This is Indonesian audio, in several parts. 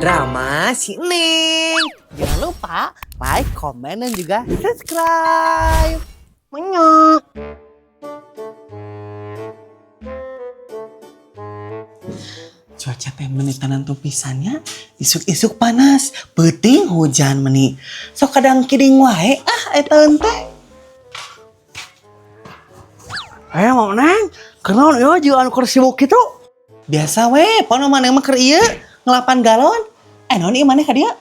drama si Neng. Jangan lupa like, komen, dan juga subscribe. Menyok. Cuaca teh menitanan tupisannya isuk-isuk panas, penting hujan meni. Sok kadang kiring wae eta teh. Mau Neng, kenaon ieu jieu anu keur sibuk kitu? Biasa we, pon maneh mah keur ieu ngelapan galon. Naon ieu maneh ka dieu?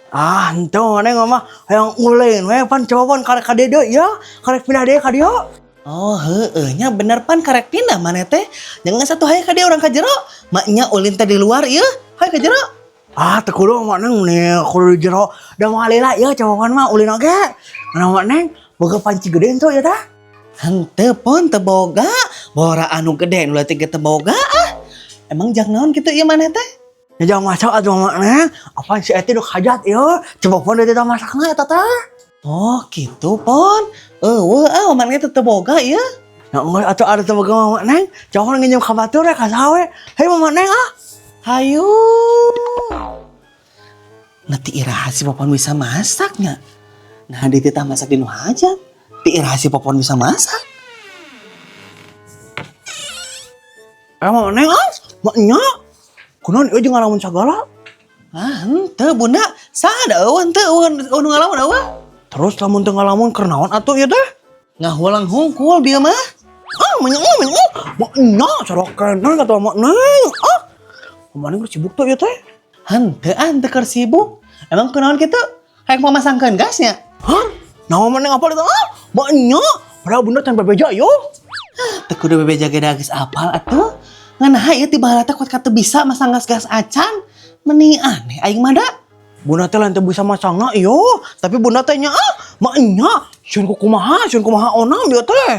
Henteu Neng mah hayang ulin we, pan coba pon karek ka dieu ya, karek pindah deui ka dieu. Oh heueuh nya bener pan karek pindah maneh teh. Jangan satu hayang ka dieu urang ka jero. Maknya ulin teh di luar ieu, hayang ka jero. Teu kudu mak Neng nih, kudu di jero. Da moal lila ieu coba pon mah ulin oge. Mana mak Neng boga panci gede ento ya tah? Henteu pon teu boga, bora anu gede nu leutik teu boga Emang jang naon kitu ieu maneh teh? Ya jangan masak atuh mak Neng. Apaan si Eti duk hajat ieu? Coba pon deui teh masakna eta teh. Oh, gitu pon. Eueuh maneh teh teu boga ieu. Ya enggeus atuh ada teu boga mak Neng. Coba nginjem ka batur ya ka sawe. Hei mak Neng Hayu. Nanti iraha si popon bisa masaknya. Nah, di teh masak di nu hajat. Ti iraha si popon bisa masak. Mak Neng mak nya. Kunaon ieu jeung ngalamun sagala? Henteu bunda, sada eueuh henteu nu ngalamun eueuh. Terus lamun teu ngalamun keur naon atuh ieu teh? Ngahulang hungkul bieu mah. Mak nya cara kenan kata mak Neng. Mak Neng sibuk tuh ieu teh. Henteu keur sibuk. Emang kunaon kitu? Hayang pamasangkeun gasnya. Naon mak Neng apal itu? Mak nya, padahal bunda can bebeja yo. Teu kudu bebeja ge da geus apal atuh. Nganaha ieu ti baheula teh kuat ka teu bisa masang gas-gas acan. Meni aneh aing mah da. Bunda teh lain teu bisa masangna yo, tapi bunda teh nya mak nya, sieun kumaha onam ieu teh.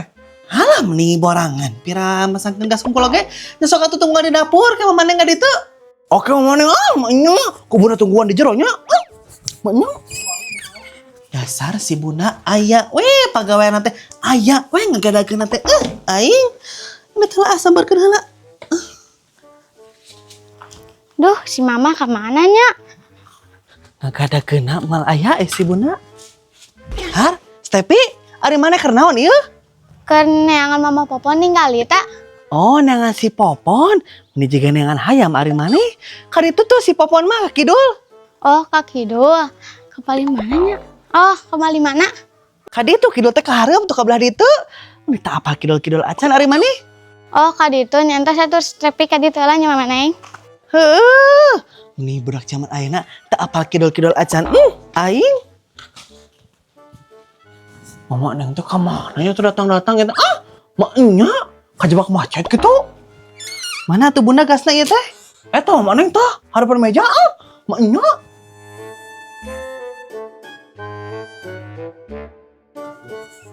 Halah meni borangan, pira masangkeun gas hungkul oge, nya sok atuh tunggu di dapur ka maneh ka ditu. Oke maneh mak nya, ku bunda tungguan di jero nya. Mak nya. Dasar si bunda aya we pagawean teh, aya we ngagadakeun teh. Aing ini telah sabarkeun heula. Duh, si mama kemana nya? Ngagadakeun mal aya si bunda. Har, Stepi, ari maneh keur naon ieu? Keur neangan mama popon ninggali ta? Oh, neangan si popon. Ini juga neangan hayam ari maneh. Ka ditu tuh si popon mah ka kidul. Oh, ka kidul. Ke paling mana nya? Oh, ke paling mana? Ka ditu kidul teh ka hareup tuh ka belah ditu. Ini tak apal kidul-kidul acan ari maneh. Oh, ka ditu nyantos atuh Stepi ka ditu lah nya mama Neng. Heuh. Ini budak zaman ayeuna tak apal kidul-kidul acan. Aing. Mama Neng tuh kemana ya tuh datang-datang gitu. Mak nya kajebak macet gitu. Mana tuh bunda gasna ieu teh? Eta Mak Neng tah harapan meja. Mak nya.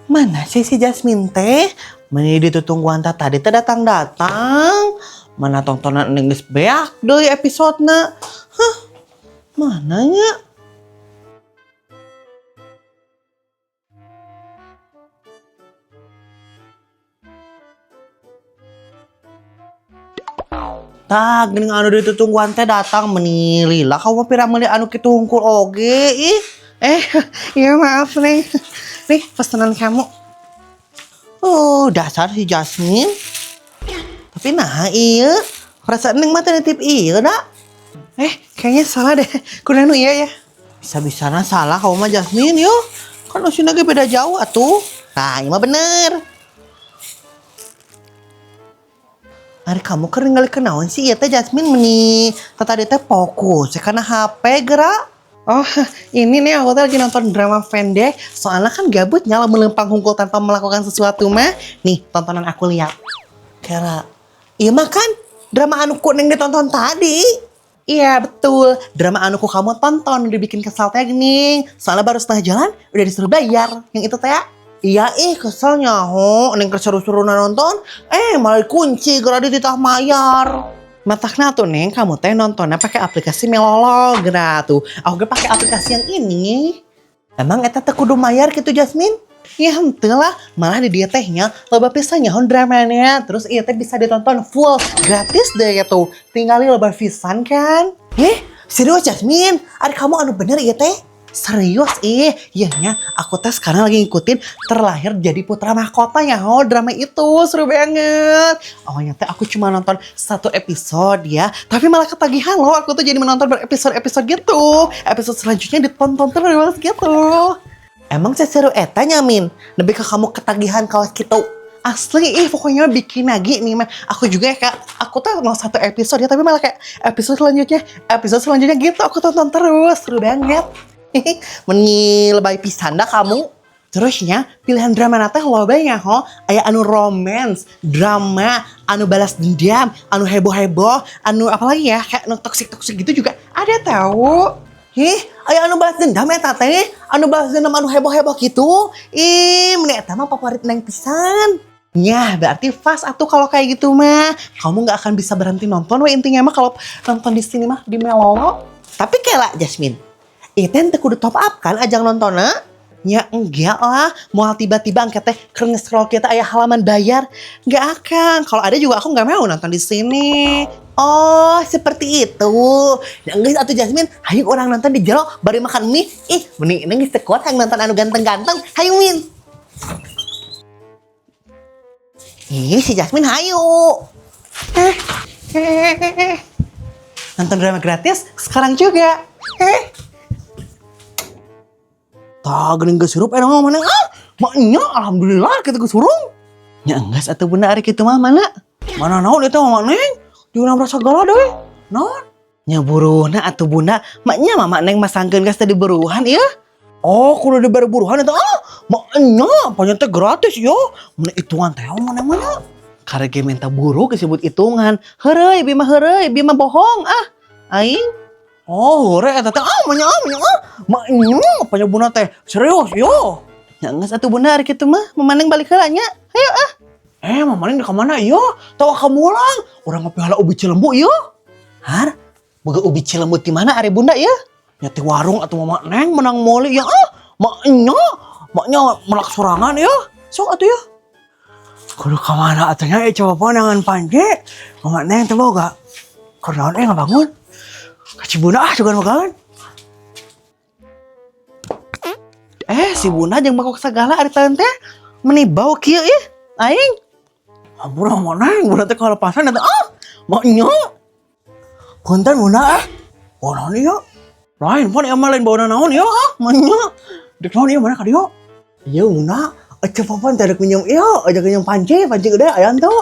Mana sih si Jasmine teh? Meni ditutungguan tadi teh datang-datang. Mana tontonan Neng geus beak deui episodena. Mana nya? Tah geuning anu ditutungguan teh datang meni lila kamu pira meuli anu kitu hungkul oge ih. Iya maaf Neng. Nih pesanan kamu. Dasar si Jasmine. Tapi nah ieu perasaan Neng mah teh nitip ieu da. Kayaknya salah deh. Kudu anu ieu ya. Bisa-bisana salah kamu mah Jasmine yo. Kan usiana ge beda jauh atuh. Nah, ieu mah bener. Ari kamu keur ningali kenaon sih ieu teh Jasmine meni tadi teh fokus karena HP gerak. Oh, ini nih aku teh lagi nonton drama pendek. Soalnya kan gabutnya lah melempang hungkul tanpa melakukan sesuatu mah. Nih, tontonan aku lihat. Kira, iya mah kan drama anuku Neng ditonton tadi. Iya betul, drama anuku kamu tonton udah bikin kesal teh gini. Soalnya baru setengah jalan udah disuruh bayar. Yang itu teh. Iya keselnya ho, Neng keseru-seru nonton. Malah kunci gara dititah mayar. Matakna tuh Neng, kamu teh nontonnya pakai aplikasi Melolo geura tuh. Aku ge pakai aplikasi yang ini. Emang eta teh kudu mayar gitu Jasmine? Ya henteu lah, malah di dia tehnya loba pisan nyaho dramanya. Terus ieu teh bisa ditonton full gratis deh ya tuh. Tinggali loba pisan kan. Serius Jasmine, ada kamu anu bener ya teh? Serius iyanya aku teh sekarang lagi ngikutin Terlahir Jadi Putra Mahkotanya. Oh drama itu seru banget. Awalnya teh aku cuma nonton 1 episode ya, tapi malah ketagihan loh. Aku tuh jadi menonton berepisode-episode gitu. Episode selanjutnya ditonton terus gitu. Emang seseru eta nyamin? Lebih ke kamu ketagihan kalau gitu. Asli pokoknya bikin lagi nih mah. Aku juga ya kak, aku tuh mau 1 episode ya, tapi malah kayak episode selanjutnya gitu aku tonton terus. Seru banget. Meni lebay pisan dah kamu. Terusnya pilihan drama nate lo banyak ho. Aya anu romance, drama, anu balas dendam, anu heboh-heboh, anu apalagi ya kayak anu toksik-toksik gitu juga ada tahu. Aya anu balas dendam eta teh, anu balas dendam anu heboh-heboh gitu. Meni eta mah favorit neng pisan. Ya berarti fast atuh kalau kayak gitu mah. Kamu nggak akan bisa berhenti nonton. Wah intinya mah kalau nonton di sini mah di Melolo. Tapi kayak Jasmine, itu ente kudu top up kan ajang nontonnya? Ya enggak lah. Mau tiba-tiba angkat teh keren scroll kita aya halaman bayar. Nggak akan. Kalau ada juga aku nggak mau nonton di sini. Oh seperti itu. Ya enggak atuh Jasmine. Hayu orang nonton di jero bari makan mie. Mending ini geus teu kuat hayang nonton anu ganteng-ganteng. Hayu Min. Si Jasmine hayu. Nonton drama gratis sekarang juga. Tak geuning geus surup emang mana? Maknya alhamdulillah kita geus surung. Nya enggeus atuh bunda ari kitu mah mana? Mana naon eta mah Neng? Diurang rasa gala deui. Naon? Nya buruhna atuh bunda. Maknya mama Neng masangkeun geus tadi buruhan ieu. Oh, kudu dibere buruhan eta. Maknya panjang teh gratis yo. Mun hitungan teh mana? Karege minta buru disebut hitungan. Heureuy bi mah bohong aing. Oh, heureuy eta teh maknya panjang bunda teh serius yo. Nya geus atuh bunda ari kitu mah memaneng balik heula nya. Hayu memaneng di ka mana ieu? Tawa ka mulang. Urang ngopi heula ubi Cilembu ieu. Har, boga ubi Cilembu di mana ari bunda ieu? Nya teh warung atuh mama Neng menang moli ya maknya melak sorangan ya. Sok atuh ya. Kudu ka mana atuhnya coba pandangan Panji. Mama Neng teh boga. Karena ngabangun. Ka Cibuna juga magaan. Si bunda jeung bakok sagala ari teh meni bau kieu aing. Ampura mama Neng bunda teh kalepasan eta maknya. Punten bunda oh naon ieu? Lain pun emang lain bawa naon ya maknya. Dek naon ieu mana ka dieu? Ieu bunda cepapan teh dek minjem ieu ajak minjem panci gede aya henteu.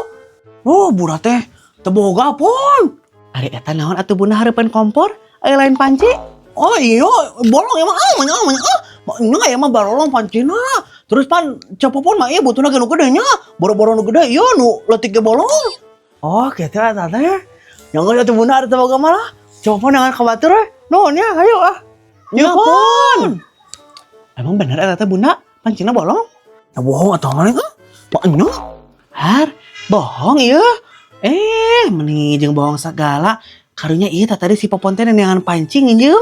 Oh bunda teh teu boga pun. Ari eta naon atuh bunda hareupeun kompor aya lain panci? Oh iya bolong emang maknya emang barolong pancina. Terus pan cepopon mah ieu butuhna nu gede nya. Boro-boro nu gede ieu nu leutik ge bolong. Oh kitu eta teh. Yang geus atuh bunda ari teu boga malah. Cepopon jangan khawatir Nuhun ya, ayo Ya pun. Emang bener eta teh bunda pancina bolong? Ya bohong atuh mah maknya. Har, bohong ieu. Meni jeung bohong sagala. Karunya ieu tadi si Popon teh neangan pancing nginjem.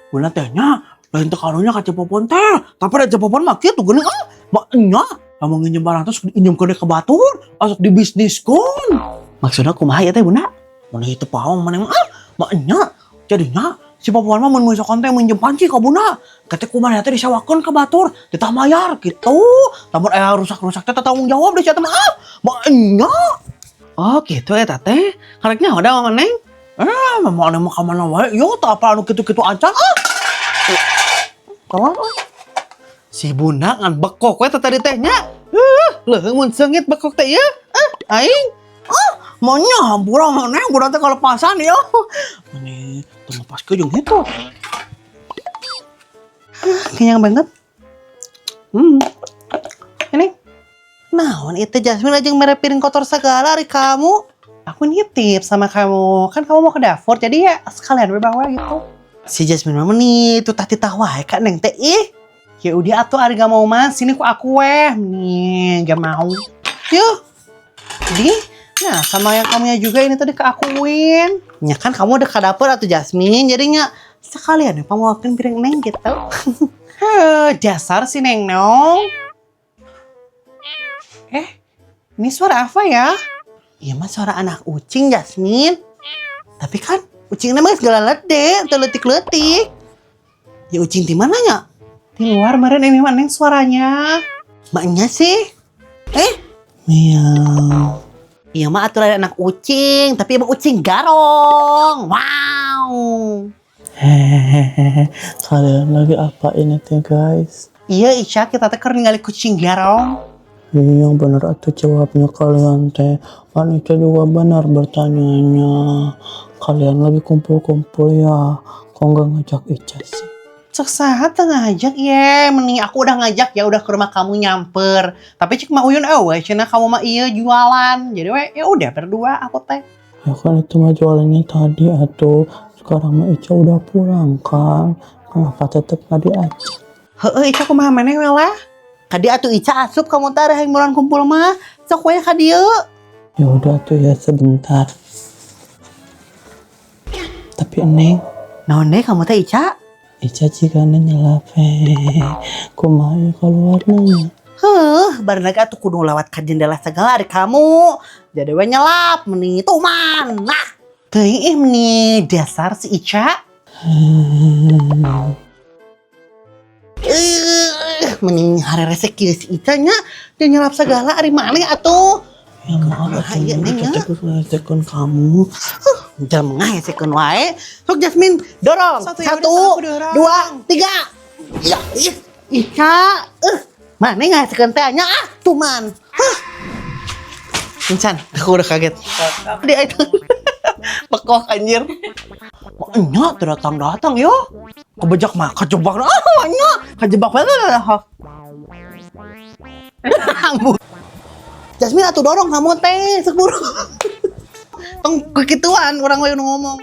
Bunda teh nya lain teh karunya ka Popon teh. Tapi da Popon mah kieu tuh geuning maknya. Lamun nginjem barang teh injem ke batur, asok dibisniskeun. Maksudna kumaha ieu teh bunda? Mun itu paong maneh maknya. Jadinya si Popon mah mun misalkan teh minjem panci ka bunda, kate kumaha teh disewakeun ka batur, ditah mayar gitu. Lamun aya rusak-rusak teh tanggung jawab deui cenah mah. Maknya. Oh gitu eta teh. Karek nyaho da Mama Neng? Mama Neng mah ka mana wae yo teu apa anu kitu-kitu acan Kawan si bunda ngan bekok we tadi teh nya. Leuheung mun seungit bekok teh ieu. Aing. Maunya hampura Neng bunda teh kalepasan ya. Ini teu ngepaskeun jeung itu. Kenyang banget. Ini. Naon itu Jasmine aja mere piring kotor segala hari kamu. Aku nitip sama kamu. Kan kamu mau ke dapur jadi ya sekalian bawa gitu. Si Jasmine mah nih tuh titah wae Kak Neng teh ya udah atuh ari gak mau mas sini ku aku nih gak mau. Yuk. Jadi nah sama yang kamunya juga ini tadi keakuin. Ya kan kamu udah ke dapur atau Jasmine jadinya sekalian ya pamawakeun piring Neng gitu. Dasar si Neng Nong. Ini suara apa ya? Iya mah suara anak ucing Jasmine. Tapi kan Ucing namanya segala lede, teletik-letik. Ya ucing di mananya? Di luar meren ini mana suaranya? Maknya sih. Miau. Iya mah aturan anak ucing, tapi emang ucing garong. Wow. Hehehe, kalian lagi apa ini teh guys? Iya Ica, kita teh keur ningali kucing garong. Iya yang bener atuh jawabnya kalian teh. Kan Ica juga benar bertanyanya. Kalian lagi kumpul-kumpul ya, kok nggak ngajak Ica sih? Cek sahat teu ngajak ya, mending aku udah ngajak ya udah ke rumah kamu nyamper. Tapi cek mah uyun cenah kamu mah iya jualan. Jadi ya udah berdua aku teh. Ya kan itu mah jualannya tadi atuh. Sekarang mah Ica udah pulang kan. Kenapa tetep nggak diajak? Heeh Ica kumaha maneh we lah. Kadi atuh Ica asup kamu teh hayang bulan kumpul mah. Sok we ka dieu. Ya udah tuh ya sebentar. Tapi Neng, Naon deh kamu teh Ica? Ica jika nyelap kumaha ya keluarnya. Baru lagi atuh kudu lewat ka jendela segala dari kamu. Jadi we nyelap meni tuman. Nah, teuing meni dasar si Ica. Mending hari reseki si Ica nya dia nyelap segala ari maneh atuh. Ya maaf Iya, Neng, ya. terus ngelesekkan kamu. Jangan mengahesekeun wae. Sok Jasmine, dorong. Satu, Satu, ya udah, aku dorong. 2, 3. Ya, Ica. Mana ngahesekeun teh nya tuman. Insan, aku udah kaget. Dia itu. Pekok anjir. Nya teu datang-datang yo. Kebejak mah kejebak. Nya kejebak banget. Jasmine atuh dorong kamu teh seburu. Tong kekituan orang we nu ngomong.